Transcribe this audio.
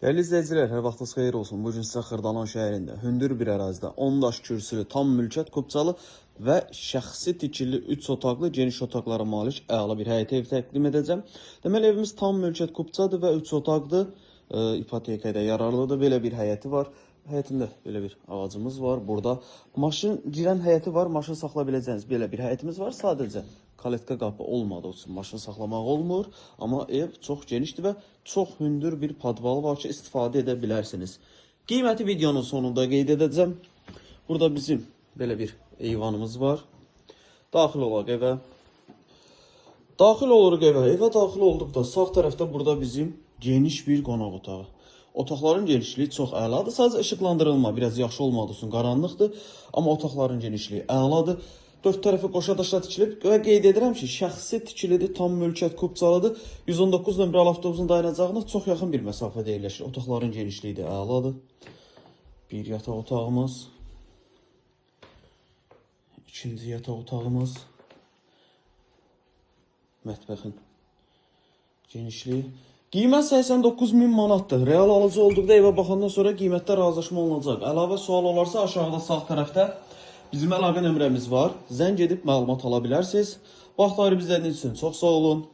Değerli izleyiciler, her vaxtınız xeyir olsun. Bugün sizə Xırdalan şəhərində, hündür bir ərazidə 10 daş kürsülü, tam mülkiyyət kupçalı və şəxsi tikili 3 otaqlı, geniş otaqlara malik əla bir həyət ev təqdim edəcəm. Deməli, evimiz tam mülkiyyət kupçadır və 3 otaqdır. İpotekaya yararlıdır. Belə bir həyəti var. Həyətində belə bir ağacımız var. Burada maşın girən həyəti var. Maşın saxlaya biləcəyiniz belə bir həyətimiz var. Sadəcə kaletka qapı olmadığı üçün maşın saxlamaq olmur. Amma ev çox genişdir və çox hündür bir podvalı var ki, istifadə edə bilərsiniz. Qiyməti videonun sonunda qeyd edəcəm. Burada bizim belə bir eyvanımız var. Daxil olaq evə. Daxil oluruq evə. Evə daxil olduqda sağ tərəfdə burada bizim geniş bir qonaq otağı. Otaqların genişliyi çox əladır. Sadəcə işıqlandırılma biraz yaxşı olmadığı üçün qaranlıqdır. Amma otaqların genişliyi əladır. Dörd tərəfi qoşa daşla tikilib və qeyd edirəm ki, şəxsi tikilidir, tam mülkiyyət kupçalıdır. 119 nömrəli avtobusun dayanacağına çox yaxın bir məsafədə yerləşir. Otaqların genişliyi də əladır. Bir yataq otağımız. İkinci yataq otağımız. Mətbəxin genişliyi. Qiymət 89.000 manatdır. Real alıcı olduqda evə baxandan sonra qiymətdə razılaşma olunacaq. Əlavə sual olarsa aşağıda sağ tərəfdə bizim əlaqə nömrəmiz var. Zəng edib məlumat ala bilərsiniz. Vaxtları bizdən üçün çox sağ olun.